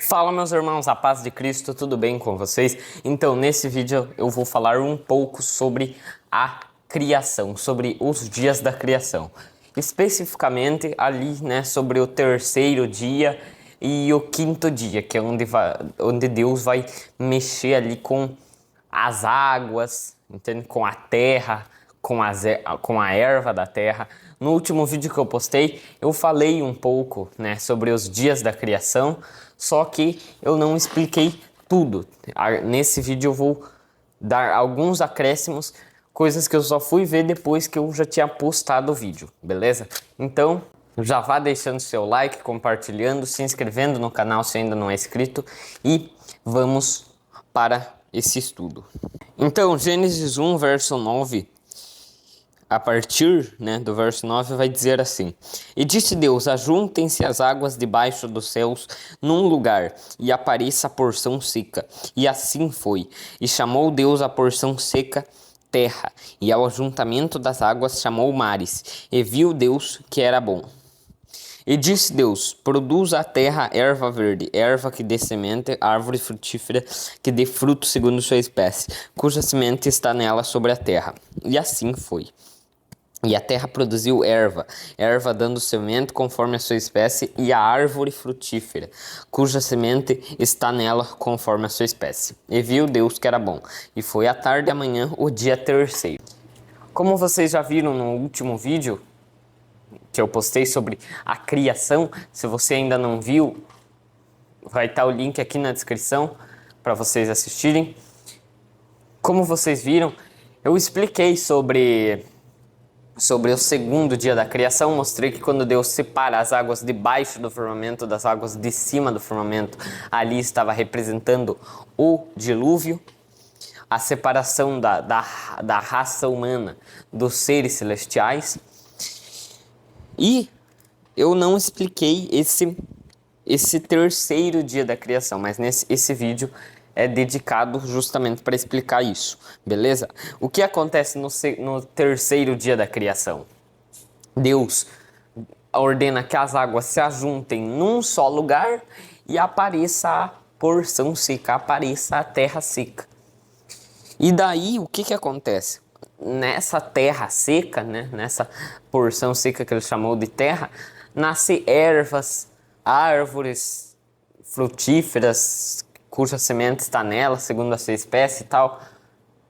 Fala, meus irmãos, a paz de Cristo, tudo bem com vocês? Então, nesse vídeo eu vou falar um pouco sobre a criação, sobre os dias da criação. Especificamente ali, sobre o terceiro dia e o quinto dia, que é onde Deus vai mexer ali com as águas, entende? Com a terra, com a erva da terra. No último vídeo que eu postei, eu falei um pouco, sobre os dias da criação, só que eu não expliquei tudo. Nesse vídeo eu vou dar alguns acréscimos, coisas que eu só fui ver depois que eu já tinha postado o vídeo, beleza? Então, já vá deixando seu like, compartilhando, se inscrevendo no canal se ainda não é inscrito e vamos para esse estudo. Então, Gênesis 1, verso 9, a partir do verso 9 vai dizer assim: E disse Deus, ajuntem-se as águas debaixo dos céus num lugar, e apareça a porção seca. E assim foi. E chamou Deus a porção seca terra, e ao ajuntamento das águas chamou mares. E viu Deus que era bom. E disse Deus, produza a terra erva verde, erva que dê semente, árvore frutífera que dê fruto segundo sua espécie, cuja semente está nela sobre a terra. E assim foi. E a terra produziu erva, erva dando semente conforme a sua espécie, e a árvore frutífera, cuja semente está nela conforme a sua espécie. E viu Deus que era bom. E foi à tarde e amanhã o dia terceiro. Como vocês já viram no último vídeo que eu postei sobre a criação, se você ainda não viu, vai estar o link aqui na descrição para vocês assistirem. Como vocês viram, eu expliquei sobre o segundo dia da criação, mostrei que quando Deus separa as águas debaixo do firmamento das águas de cima do firmamento, ali estava representando o dilúvio, a separação da raça humana dos seres celestiais. E eu não expliquei esse terceiro dia da criação, mas esse vídeo é dedicado justamente para explicar isso, beleza? O que acontece no terceiro dia da criação? Deus ordena que as águas se ajuntem num só lugar e apareça a porção seca, apareça a terra seca. E daí, o que acontece? Nessa terra seca, nessa porção seca que ele chamou de terra, nascem ervas, árvores frutíferas, cuja semente está nela, segundo a sua espécie e tal,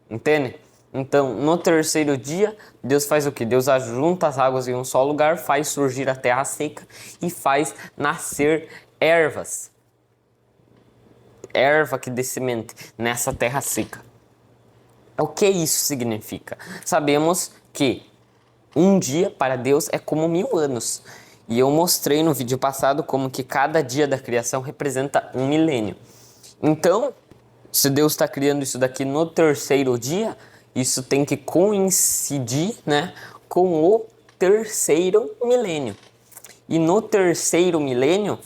entende? Então, no terceiro dia, Deus faz o que? Deus ajunta as águas em um só lugar, faz surgir a terra seca e faz nascer ervas. Erva que dê semente nessa terra seca. O que isso significa? Sabemos que um dia para Deus é como 1000 anos. E eu mostrei no vídeo passado como que cada dia da criação representa um milênio. Então, se Deus está criando isso daqui no terceiro dia, isso tem que coincidir, com o terceiro milênio. E no terceiro milênio,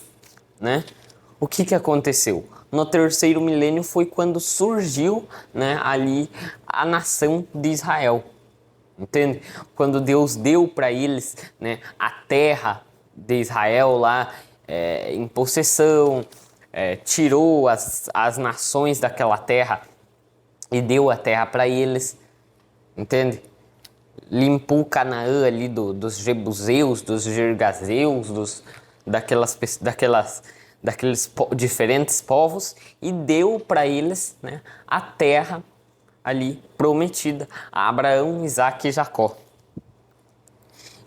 o que aconteceu? No terceiro milênio foi quando surgiu, ali a nação de Israel. Entende? Quando Deus deu para eles, a terra de Israel lá em possessão, tirou as nações daquela terra e deu a terra para eles, entende? Limpou Canaã ali dos jebuseus, dos gergazeus, daqueles diferentes povos e deu para eles, a terra ali prometida a Abraão, Isaque e Jacó.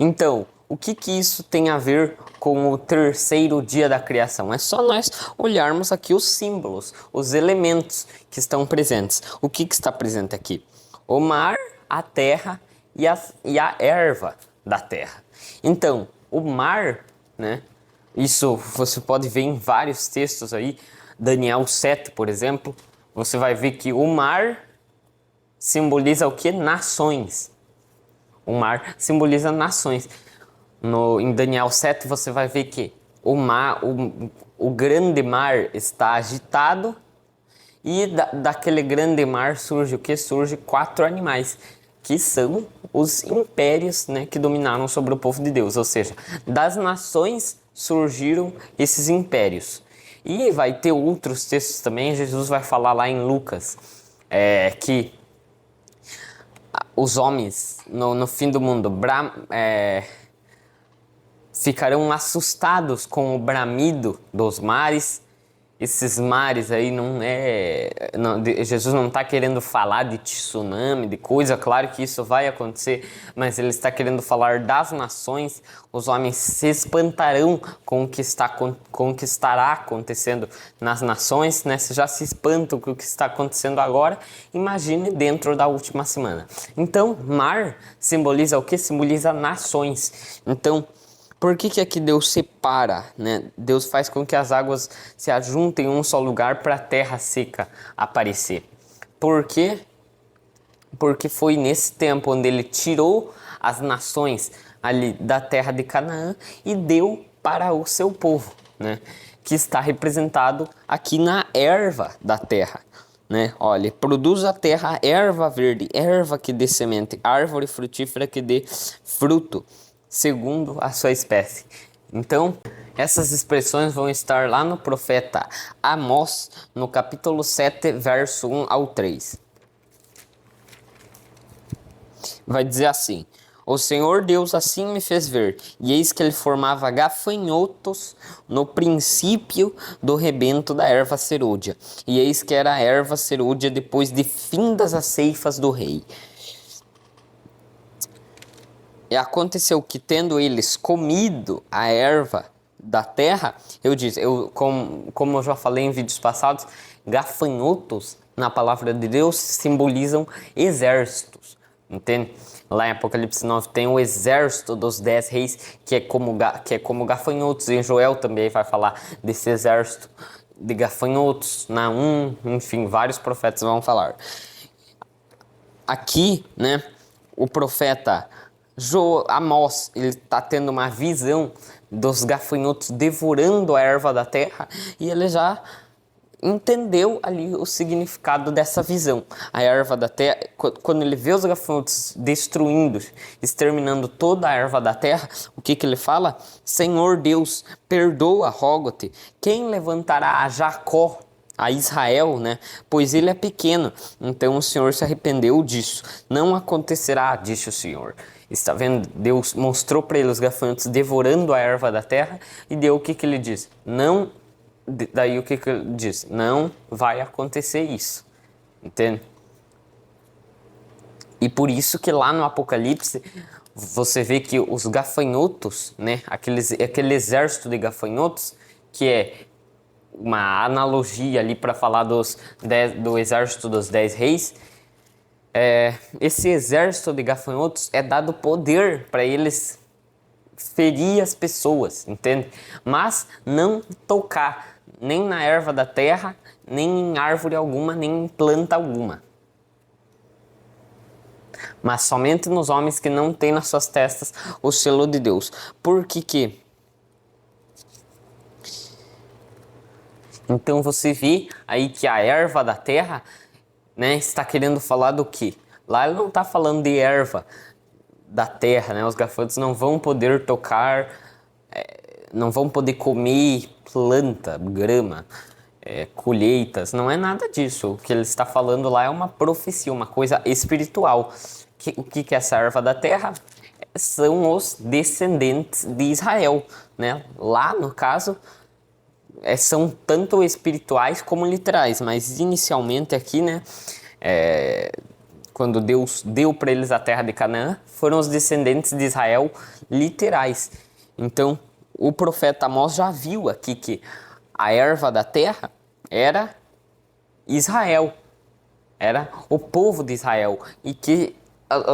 Então, o que isso tem a ver com o terceiro dia da criação? É só nós olharmos aqui os símbolos, os elementos que estão presentes. O que está presente aqui? O mar, a terra e a erva da terra. Então, o mar, isso você pode ver em vários textos aí, Daniel 7, por exemplo, você vai ver que o mar simboliza o que? Nações. O mar simboliza nações. Em Daniel 7 você vai ver que o grande mar está agitado e daquele grande mar surge o que? Surge 4 animais, que são os impérios, que dominaram sobre o povo de Deus. Ou seja, das nações surgiram esses impérios. E vai ter outros textos também, Jesus vai falar lá em Lucas, que os homens no fim do mundo ficarão assustados com o bramido dos mares. Esses mares aí Jesus não está querendo falar de tsunami, de coisa, claro que isso vai acontecer, mas ele está querendo falar das nações. Os homens se espantarão com o que estará acontecendo nas nações, né? Se já se espantam com o que está acontecendo agora, imagine dentro da última semana. Então, mar simboliza o que? Simboliza nações. Então, por que aqui Deus separa, né? Deus faz com que as águas se ajuntem em um só lugar para a terra seca aparecer. Por quê? Porque foi nesse tempo onde ele tirou as nações ali da terra de Canaã e deu para o seu povo, né? Que está representado aqui na erva da terra, né? Olha, produz a terra erva verde, erva que dê semente, árvore frutífera que dê fruto, segundo a sua espécie. Então, essas expressões vão estar lá no profeta Amós, no capítulo 7, verso 1 ao 3. Vai dizer assim: o Senhor Deus assim me fez ver, e eis que ele formava gafanhotos no princípio do rebento da erva serúdia, e eis que era a erva serúdia depois de findas as ceifas do rei. E aconteceu que, tendo eles comido a erva da terra, como eu já falei em vídeos passados, gafanhotos na palavra de Deus simbolizam exércitos, entende? Lá em Apocalipse 9 tem o exército dos 10 reis, que é como gafanhotos. Em Joel também vai falar desse exército de gafanhotos, Naum, enfim, vários profetas vão falar. Aqui, né, o profeta Amós, ele está tendo uma visão dos gafanhotos devorando a erva da terra, e ele já entendeu ali o significado dessa visão. A erva da terra, quando ele vê os gafanhotos destruindo, exterminando toda a erva da terra, o que ele fala? Senhor Deus, perdoa, rogo-te, quem levantará a Jacó, a Israel, né? Pois ele é pequeno. Então o Senhor se arrependeu disso. Não acontecerá, disse o Senhor. Está vendo? Deus mostrou para ele os gafanhotos devorando a erva da terra, e deu o que ele diz? Não. Daí o que ele diz? Não vai acontecer isso. Entende? E por isso que lá no Apocalipse você vê que os gafanhotos, né? Aquele exército de gafanhotos, que é uma analogia ali para falar do exército dos 10 reis, esse exército de gafanhotos é dado poder para eles ferir as pessoas, entende? Mas não tocar nem na erva da terra, nem em árvore alguma, nem em planta alguma. Mas somente nos homens que não têm nas suas testas o selo de Deus. Por que? Então você vê aí que a erva da terra, né, está querendo falar do quê? Lá ele não está falando de erva da terra, né? Os gafanhotos não vão poder tocar, não vão poder comer planta, grama, colheitas, não é nada disso. O que ele está falando lá é uma profecia, uma coisa espiritual. O que é essa erva da terra? São os descendentes de Israel, né? Lá, no caso, são tanto espirituais como literais, mas inicialmente aqui, né, quando Deus deu para eles a terra de Canaã, foram os descendentes de Israel literais. Então, o profeta Amós já viu aqui que a erva da terra era Israel, era o povo de Israel, e que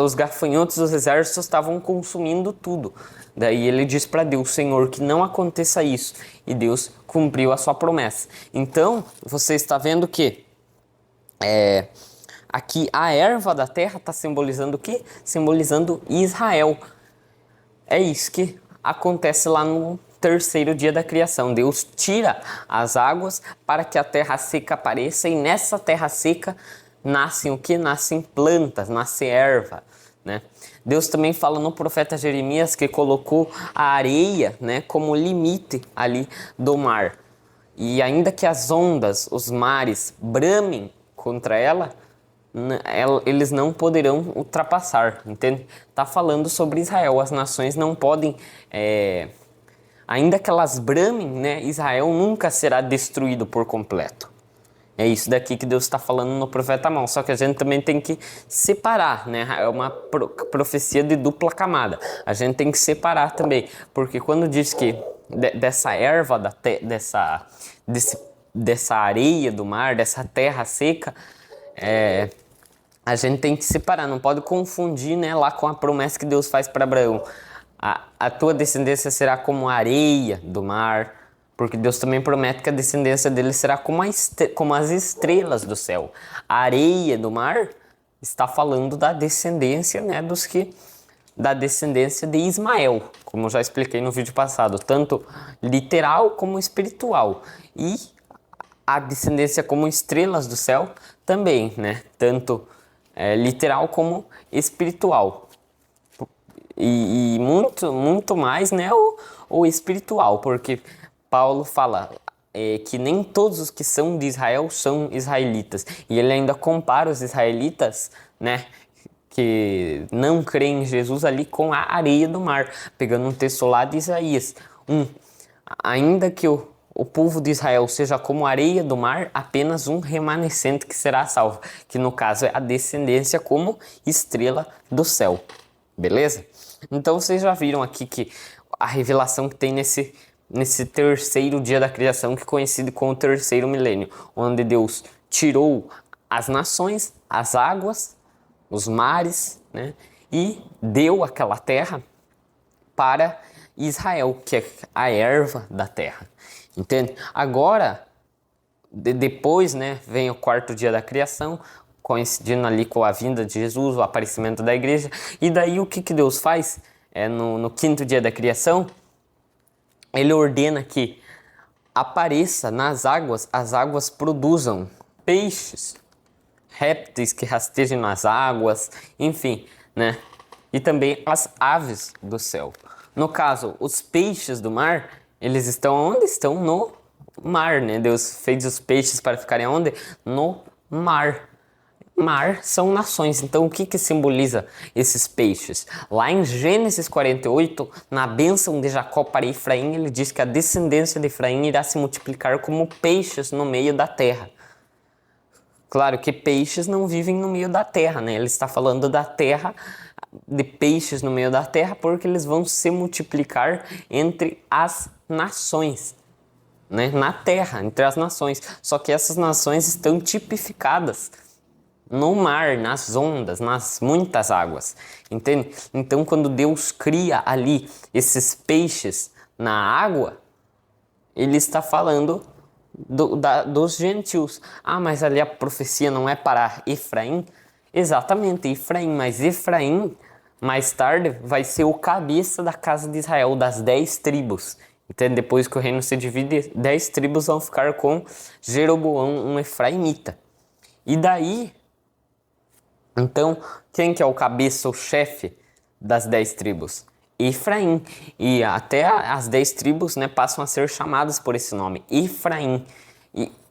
os gafanhotos dos exércitos estavam consumindo tudo. Daí ele diz para Deus, Senhor, que não aconteça isso. E Deus cumpriu a sua promessa. Então, você está vendo que aqui a erva da terra está simbolizando o quê? Simbolizando Israel. É isso que acontece lá no terceiro dia da criação. Deus tira as águas para que a terra seca apareça, e nessa terra seca nascem o que? Nascem plantas, nasce erva, né? Deus também fala no profeta Jeremias que colocou a areia, né, como limite ali do mar. E ainda que as ondas, os mares, bramem contra ela, eles não poderão ultrapassar, entende? Tá falando sobre Israel. As nações não podem, ainda que elas bramem, né? Israel nunca será destruído por completo. É isso daqui que Deus está falando no profeta Amós. Só que a gente também tem que separar, né? É uma profecia de dupla camada. A gente tem que separar também, porque quando diz que dessa erva, dessa areia do mar, dessa terra seca, a gente tem que separar. Não pode confundir, né, lá com a promessa que Deus faz para Abraão. A tua descendência será como a areia do mar. Porque Deus também promete que a descendência dele será como as estrelas do céu. A areia do mar está falando da descendência, né, da descendência de Ismael, como eu já expliquei no vídeo passado, tanto literal como espiritual. E a descendência como estrelas do céu também, né, tanto literal como espiritual. E muito mais, né, o espiritual, porque Paulo fala que nem todos os que são de Israel são israelitas. E ele ainda compara os israelitas, né, que não creem em Jesus ali com a areia do mar. Pegando um texto lá de Isaías. Ainda que o povo de Israel seja como a areia do mar, apenas um remanescente que será salvo. Que no caso é a descendência como estrela do céu. Beleza? Então vocês já viram aqui que a revelação que tem nesse terceiro dia da criação, que coincide com o terceiro milênio, onde Deus tirou as nações, as águas, os mares, né, e deu aquela terra para Israel, que é a erva da terra. Entende? Agora, depois, né, vem o quarto dia da criação, coincidindo ali com a vinda de Jesus, o aparecimento da igreja. E daí o que Deus faz? No quinto dia da criação, ele ordena que apareça nas águas, as águas produzam peixes, répteis que rastejem nas águas, enfim, né? E também as aves do céu. No caso, os peixes do mar, eles estão onde? Estão no mar, né? Deus fez os peixes para ficarem onde? No mar. Mar são nações. Então, o que simboliza esses peixes? Lá em Gênesis 48, na bênção de Jacó para Efraim, ele diz que a descendência de Efraim irá se multiplicar como peixes no meio da terra. Claro que peixes não vivem no meio da terra, né? Ele está falando da terra, de peixes no meio da terra, porque eles vão se multiplicar entre as nações, né? Na terra, entre as nações. Só que essas nações estão tipificadas no mar, nas ondas, nas muitas águas, entende? Então, quando Deus cria ali esses peixes na água, ele está falando dos gentios. Ah, mas ali a profecia não é para Efraim? Exatamente, Efraim, mas Efraim, mais tarde, vai ser o cabeça da casa de Israel, das 10 tribos. Entende? Depois que o reino se divide, 10 tribos vão ficar com Jeroboão, um efraimita. E daí, então, quem que é o cabeça, o chefe das 10 tribos? Efraim. E até as 10 tribos, né, passam a ser chamadas por esse nome, Efraim.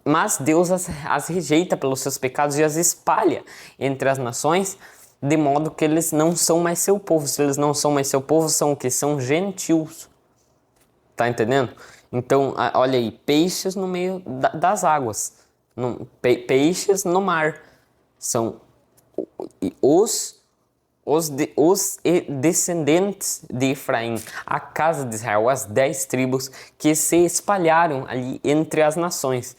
Mas Deus as rejeita pelos seus pecados e as espalha entre as nações, de modo que eles não são mais seu povo. Se eles não são mais seu povo, são o que? São gentios. Tá entendendo? Então, olha aí, peixes no meio das águas. Peixes no mar. São os descendentes de Efraim, a casa de Israel, as 10 tribos que se espalharam ali entre as nações,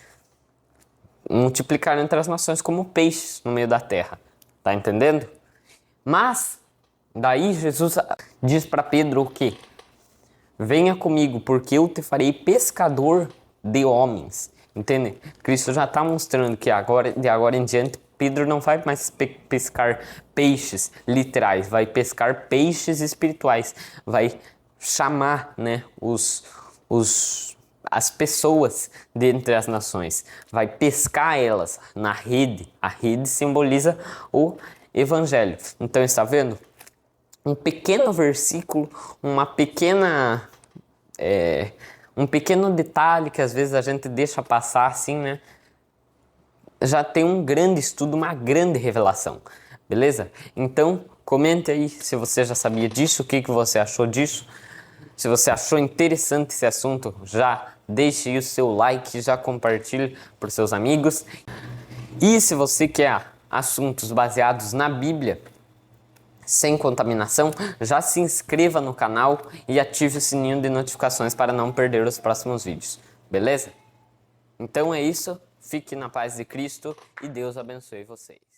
multiplicaram entre as nações como peixes no meio da terra, tá entendendo? Mas daí Jesus diz para Pedro o quê? Venha comigo, porque eu te farei pescador de homens, entende? Cristo já está mostrando que de agora em diante Pedro não vai mais pescar peixes literais, vai pescar peixes espirituais, vai chamar, né, as pessoas dentre as nações, vai pescar elas na rede. A rede simboliza o evangelho. Então, está vendo? Um pequeno versículo, uma pequena Um pequeno detalhe que às vezes a gente deixa passar assim, né? Já tem um grande estudo, uma grande revelação, beleza? Então, comente aí se você já sabia disso, o que você achou disso. Se você achou interessante esse assunto, já deixe aí o seu like, já compartilhe para os seus amigos. E se você quer assuntos baseados na Bíblia, sem contaminação, já se inscreva no canal e ative o sininho de notificações para não perder os próximos vídeos, beleza? Então é isso, fique na paz de Cristo e Deus abençoe vocês.